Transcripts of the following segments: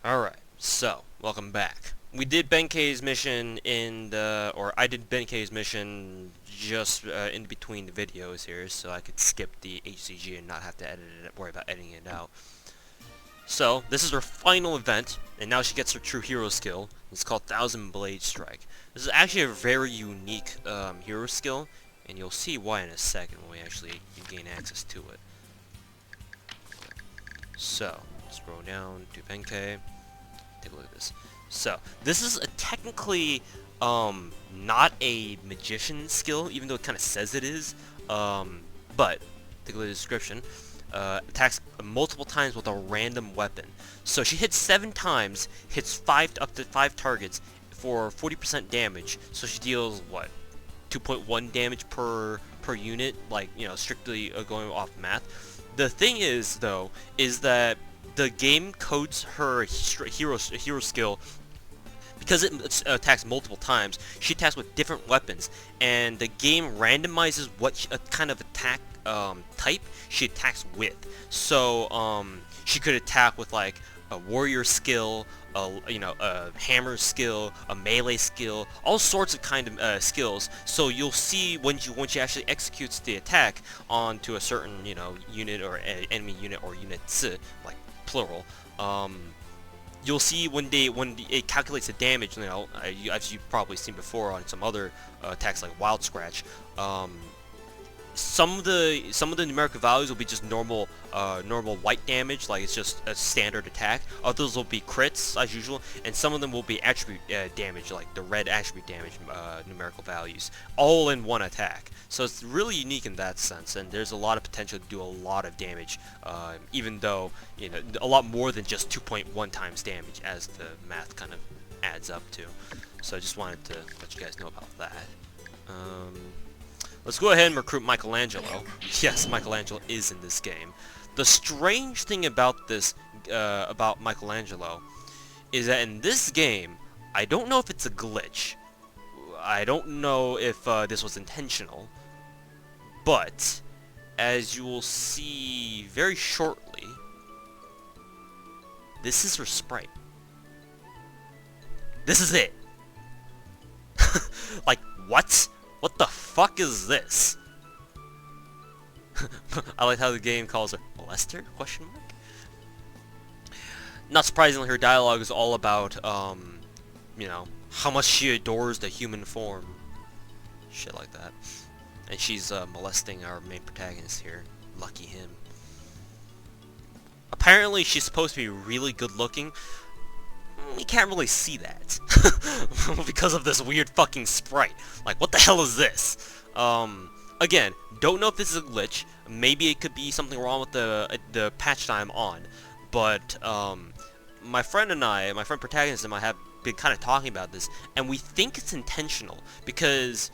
Alright, so, welcome back. We did Benkei's mission I did Benkei's mission just in between the videos here, so I could skip the HCG and not have to worry about editing it out. So, this is her final event, and now she gets her true hero skill. It's called Thousand Blade Strike. This is actually a very unique hero skill, and you'll see why in a second when you gain access to it. So, scroll down to Benkei. Take a look at this. So, this is technically not a magician skill, even though it kind of says it is. But take a look at the description. Attacks multiple times with a random weapon. So she hits 7 times, hits up to 5 targets for 40% damage. So she deals what, 2.1 damage per unit, like, you know, strictly going off math. The thing is, though, is that the game codes her hero skill because it attacks multiple times. She attacks with different weapons, and the game randomizes what kind of attack type she attacks with. So she could attack with like a warrior skill, a hammer skill, a melee skill, all sorts of skills. So you'll see when she actually executes the attack onto a certain unit or enemy unit or units, like plural. You'll see when it calculates the damage. As you've probably seen before on some other attacks like Wild Scratch. Some of the numerical values will be just normal white damage, like it's just a standard attack. Others will be crits as usual, and some of them will be attribute damage, like the red attribute damage numerical values, all in one attack. So it's really unique in that sense, and there's a lot of potential to do a lot of damage, even though a lot more than just 2.1 times damage, as the math kind of adds up to. So I just wanted to let you guys know about that. Let's go ahead and recruit Michelangelo. Yes, Michelangelo is in this game. The strange thing about this, about Michelangelo, is that in this game, I don't know if it's a glitch. I don't know if this was intentional. But, as you will see very shortly, this is her sprite. This is it. Like, what? What the fuck is this? I like how the game calls her molester? Question mark? Not surprisingly, her dialogue is all about, how much she adores the human form. Shit like that. And she's molesting our main protagonist here. Lucky him. Apparently, she's supposed to be really good looking. You can't really see that because of this weird fucking sprite. Like, what the hell is this? Again, don't know if this is a glitch. Maybe it could be something wrong with the patch that I'm on. But my friend protagonist and I have been kind of talking about this, and we think it's intentional because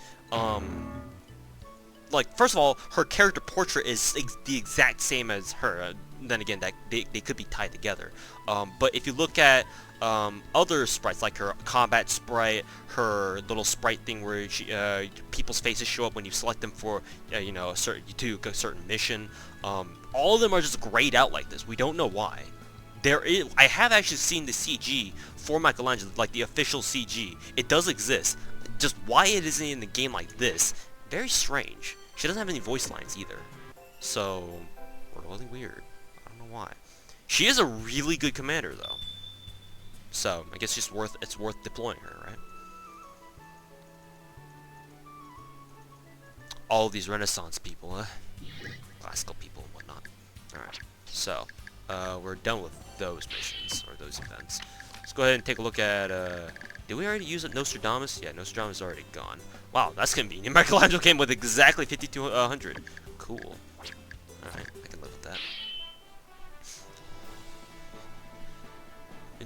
like, first of all, her character portrait is the exact same as her. Then again, that they could be tied together. But if you look at other sprites, like her combat sprite, her little sprite thing where people's faces show up when you select them for a certain mission, all of them are just grayed out like this. We don't know why. I have actually seen the CG for Michelangelo, like the official CG. It does exist. Just why it isn't in the game like this, very strange. She doesn't have any voice lines either, so really weird. I don't know why. She is a really good commander though. So, I guess it's worth deploying her, right? All of these Renaissance people, classical people and whatnot. Alright, so, we're done with those missions, or those events. Let's go ahead and take a look at, did we already use Nostradamus? Yeah, Nostradamus is already gone. Wow, that's convenient. Michelangelo came with exactly 5200. Cool. Alright, I can live with that.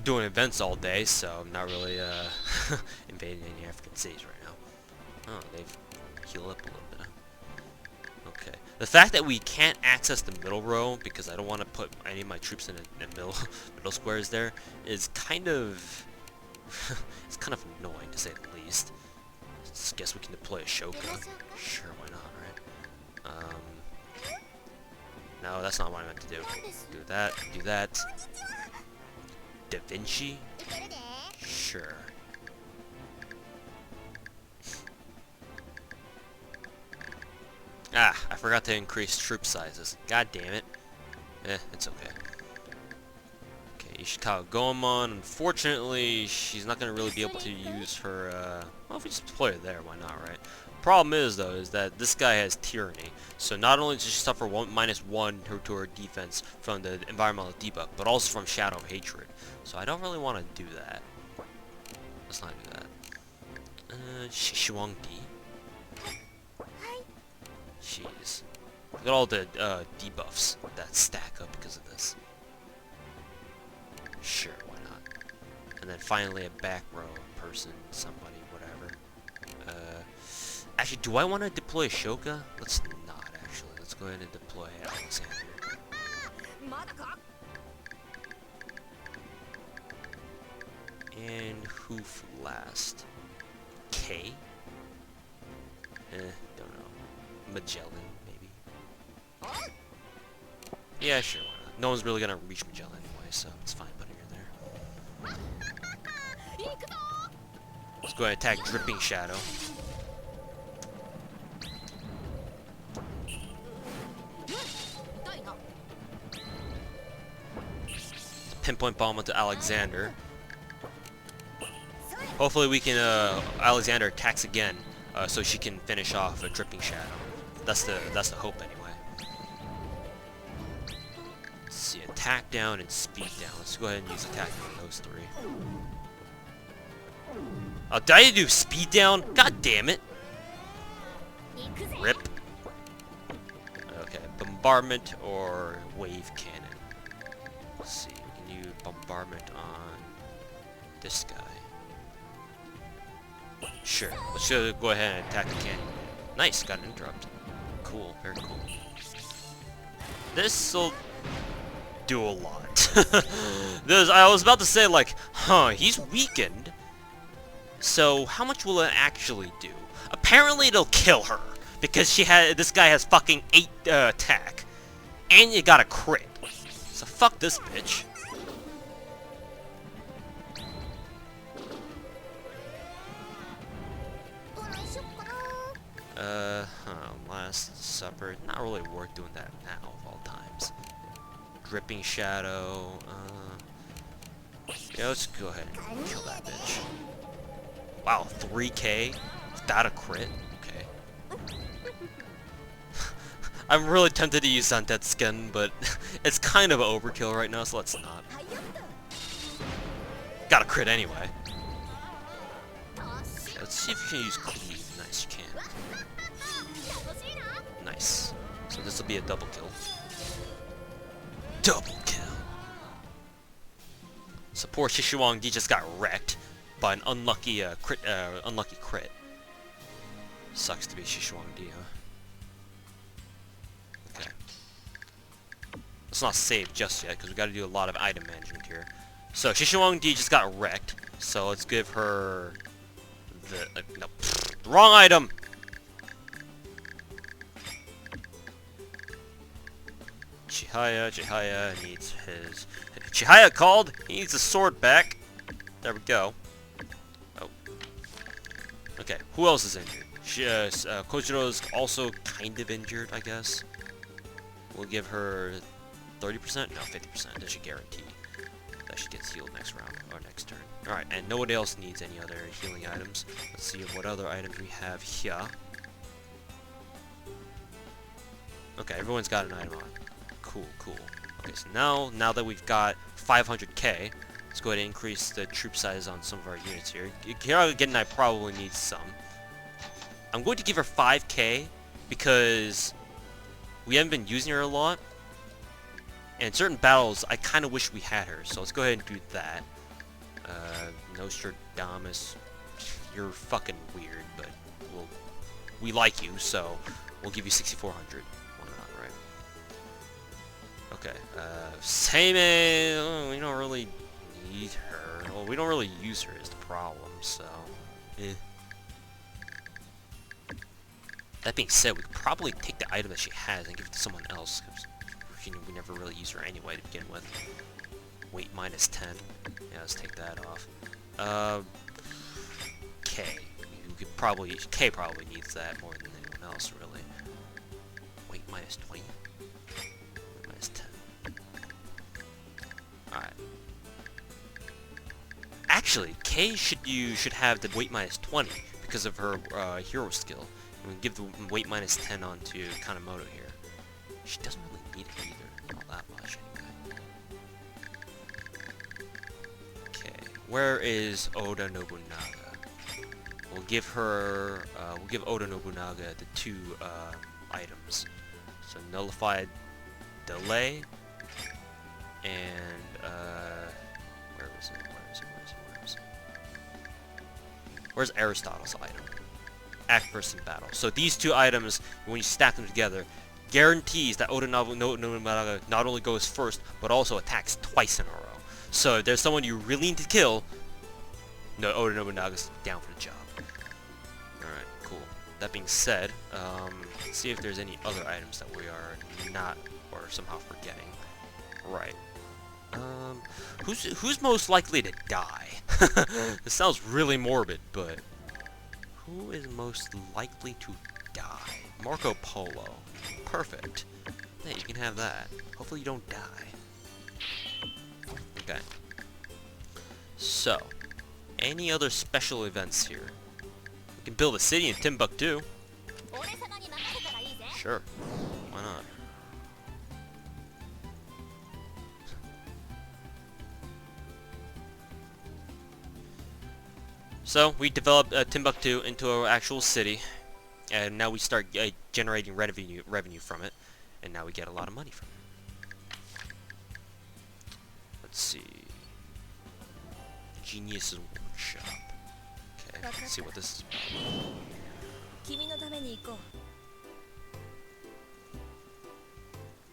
Doing events all day, so I'm not really invading any African cities right now. Oh, they've healed up a little bit. Okay. The fact that we can't access the middle row because I don't want to put any of my troops in the middle squares there is kind of it's kind of annoying to say the least. I guess we can deploy a Shoka. Sure, why not, right? No, that's not what I meant to do. Do that. Do that. Da Vinci? Sure. Ah, I forgot to increase troop sizes. God damn it. It's okay. Okay, Ishikawa Goemon. Unfortunately, she's not going to really be able to use her, well, if we just deploy her there, why not, right? Problem is, though, is that this guy has Tyranny. So not only does she suffer -1 to her defense from the environmental debuff, but also from Shadow of Hatred. So I don't really want to do that. Let's not do that. Shishiwang D. Jeez. Look at all the debuffs that stack up because of this. Sure, why not? And then finally a back row person, somebody, whatever. Actually, do I want to deploy Ashoka? Let's not, actually. Let's go ahead and deploy Alexander. And who for last? K? Don't know. Magellan, maybe? Yeah, sure, why not? No one's really gonna reach Magellan anyway, so it's fine putting her there. Let's go ahead and attack Dripping Shadow. Pinpoint bomb onto Alexander. Hopefully we can, Alexander attacks again, so she can finish off a Dripping Shadow. That's the hope anyway. Let's see, attack down and speed down. Let's go ahead and use attack on those three. Oh, did I do speed down? God damn it! Rip. Okay, bombardment or wave cannon. Let's see, we can use bombardment on this guy. Sure, let's go ahead and attack the cannon. Nice, got an interrupt. Cool, very cool. This'll do a lot. I was about to say, like, he's weakened. So, how much will it actually do? Apparently it'll kill her. Because this guy has fucking 8 attack. And you got a crit. So fuck this bitch. Last Supper. Not really worth doing that now of all times. Dripping Shadow. Yeah, let's go ahead and kill that bitch. Wow, 3k without a crit? Okay. I'm really tempted to use Undead Skin, but it's kind of overkill right now, so let's not. Got a crit anyway. Okay, let's see if you can use Cleave. Nice, you can. Nice. So this will be a double kill. Double kill! So poor Shishiwang D just got wrecked by an unlucky crit. Sucks to be Shishiwang D, huh? Okay. Let's not save just yet, because we got to do a lot of item management here. So Shishiwang D just got wrecked, so let's give her the no, wrong item. Chihaya needs his... Chihaya called! He needs his sword back! There we go. Oh. Okay, who else is injured? Kojiro's also kind of injured, I guess. We'll give her 30%? No, 50%. That should guarantee that she gets healed next round, or next turn. Alright, and nobody else needs any other healing items. Let's see what other items we have here. Okay, everyone's got an item on. Cool. Okay, so now that we've got 500k, let's go ahead and increase the troop size on some of our units here. Kiraga Genai probably needs some. I'm going to give her 5k because we haven't been using her a lot. And in certain battles, I kind of wish we had her, so let's go ahead and do that. Nostradamus, you're fucking weird, but we like you, so we'll give you 6,400. Okay, Seimei, we don't really need her. Well, we don't really use her is the problem, so... That being said, we could probably take the item that she has and give it to someone else, because we never really use her anyway to begin with. Weight minus 10. Yeah, let's take that off. K. K probably needs that more than anyone else, really. Weight minus 20. Weight minus 10. Alright. Actually, K should have the weight minus 20 because of her hero skill. And we give the weight minus 10 on to Kanemoto here. She doesn't really need it either, not that much anyway. Okay, where is Oda Nobunaga? We'll give her, we'll give Oda Nobunaga the 2 items. So nullified delay and where is it? Where's Aristotle's item? Act first in battle. So these 2 items, when you stack them together, guarantees that Oda Nobunaga not only goes first, but also attacks twice in a row. So if there's someone you really need to kill, no, Oda Nobunaga's down for the job. Alright, cool. That being said, let's see if there's any other items that we are not, or somehow forgetting. Right. Who's most likely to die? This sounds really morbid, but who is most likely to die? Marco Polo. Perfect. Hey, you can have that. Hopefully you don't die. Okay. So, any other special events here? We can build a city in Timbuktu. Sure. Why not? So, we developed Timbuktu into an actual city, and now we start generating revenue from it, and now we get a lot of money from it. Let's see. Genius's Workshop. Okay, let's see what this is about.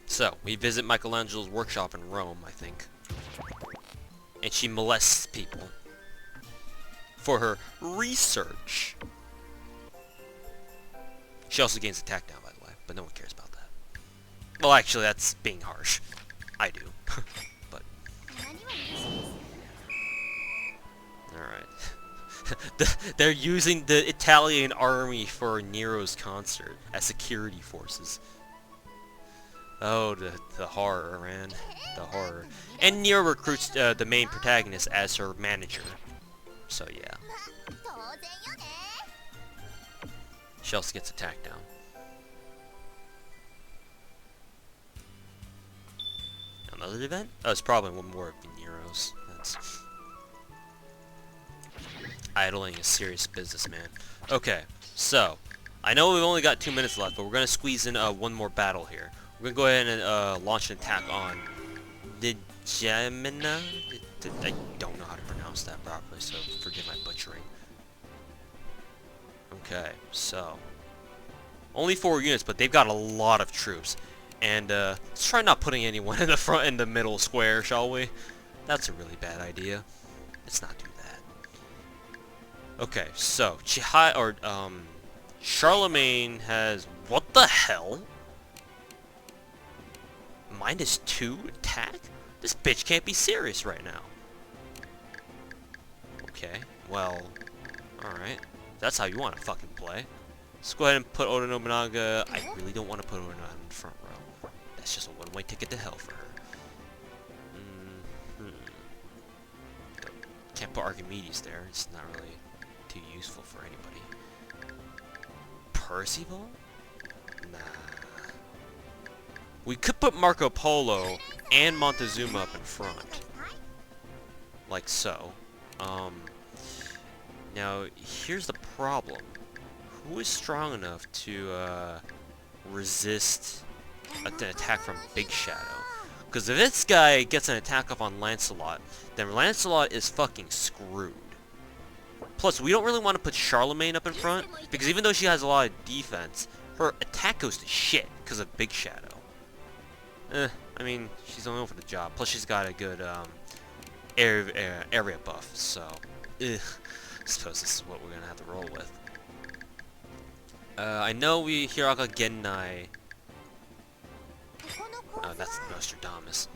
So, we visit Michelangelo's workshop in Rome, I think. And she molests people for her research. She also gains attack down, by the way, but no one cares about that. Well, actually, that's being harsh. I do. But alright. They're using the Italian army for Nero's concert as security forces. Oh, the horror, man. The horror. And Nero recruits the main protagonist as her manager. So, yeah. She also gets attacked down. Another event? Oh, it's probably one more of Nero's. That's idling is serious business, man. Okay, so I know we've only got 2 minutes left, but we're gonna squeeze in one more battle here. We're gonna go ahead and launch an attack on the Gemina. I don't know how to pronounce that properly, so forgive my butchering. Okay, so only 4 units, but they've got a lot of troops. And let's try not putting anyone in the front and the middle square, shall we? That's a really bad idea. Let's not do that. Okay, so Charlemagne has what the hell? -2 attack? This bitch can't be serious right now. Okay, well, alright. That's how you want to fucking play. Let's go ahead and put Oda Nobunaga. I really don't want to put Oda Nobunaga in the front row. That's just a one-way ticket to hell for her. Can't put Archimedes there. It's not really too useful for anybody. Percival? Nah. We could put Marco Polo and Montezuma up in front. Like so. Now, here's the problem. Who is strong enough to resist an attack from Big Shadow? Because if this guy gets an attack off on Lancelot, then Lancelot is fucking screwed. Plus, we don't really want to put Charlemagne up in front, because even though she has a lot of defense, her attack goes to shit because of Big Shadow. I mean, she's only for the job. Plus, she's got a good area buff, so I suppose this is what we're gonna have to roll with. I know Hiraka Gennai. That's Nostradamus.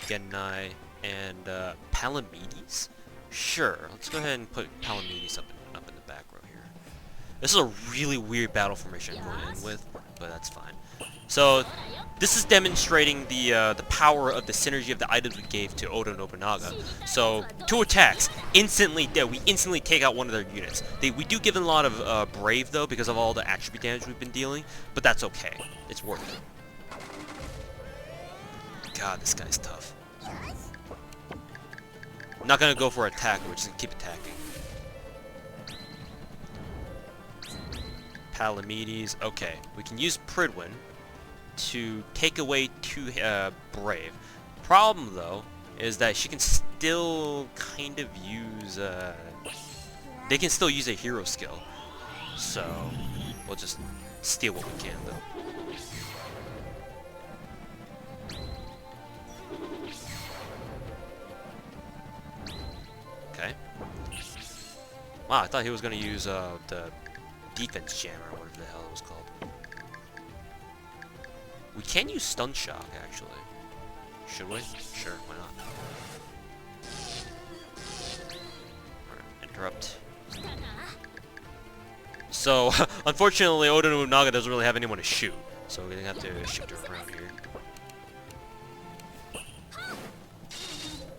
Gennai, and Palamedes? Sure, let's go ahead and put Palamedes up in the back row here. This is a really weird battle formation I'm going in with, but that's fine. So, this is demonstrating the power of the synergy of the items we gave to Oda Nobunaga. So, 2 attacks, instantly dead. We instantly take out one of their units. We do give them a lot of Brave, though, because of all the attribute damage we've been dealing, but that's okay. It's worth it. God, this guy's tough. I'm not gonna go for attack, we're just gonna keep attacking. Palamedes, okay. We can use Pridwin to take away 2 Brave. Problem, though, is that she can still kind of use, they can still use a hero skill. So, we'll just steal what we can, though. Okay. Wow, I thought he was gonna use, the defense jammer, or whatever the hell it was called. We can use stun shock, actually. Should we? Sure, why not? Alright, interrupt. So, unfortunately, Oda Nobunaga doesn't really have anyone to shoot, so we're gonna have to shift her around here.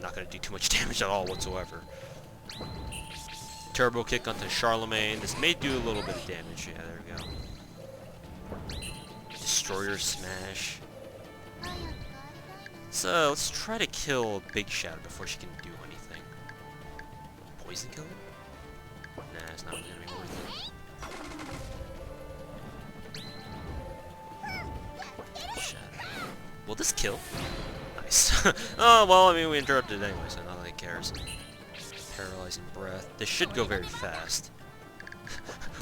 Not gonna do too much damage at all whatsoever. Turbo kick onto Charlemagne. This may do a little bit of damage. Yeah, there we go. Destroyer smash. So let's try to kill Big Shadow before she can do anything. Poison kill? Nah, it's not really gonna be worth it. Shadow. Will this kill? Nice. Oh well, I mean we interrupted anyway, so not like it cares. Paralyzing breath. This should go very fast.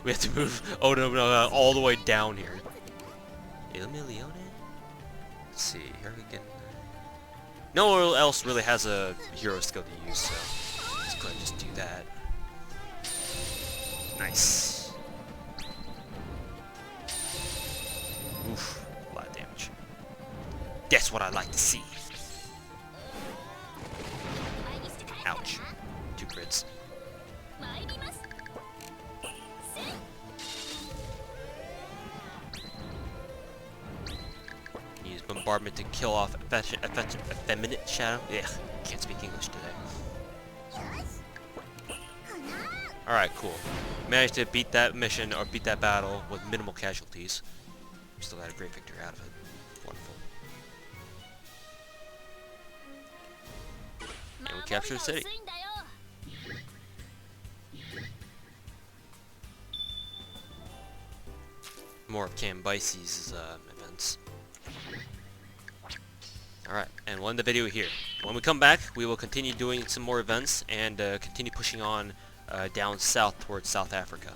We have to move Oda Nobunaga all the way down here. Il Milione? Let's see, here we can... No one else really has a hero skill to use, so let's go ahead and just do that. Nice. Oof, a lot of damage. That's what I like to see. Ouch. 2 crits. Use bombardment to kill off effeminate shadow. Ugh, can't speak English today. Alright, cool. Managed to beat that mission, or beat that battle, with minimal casualties. Still got a great victory out of it. Wonderful. And we captured the city. More of Cambyses' events. Alright, and we'll end the video here. When we come back, we will continue doing some more events and continue pushing on down south towards South Africa.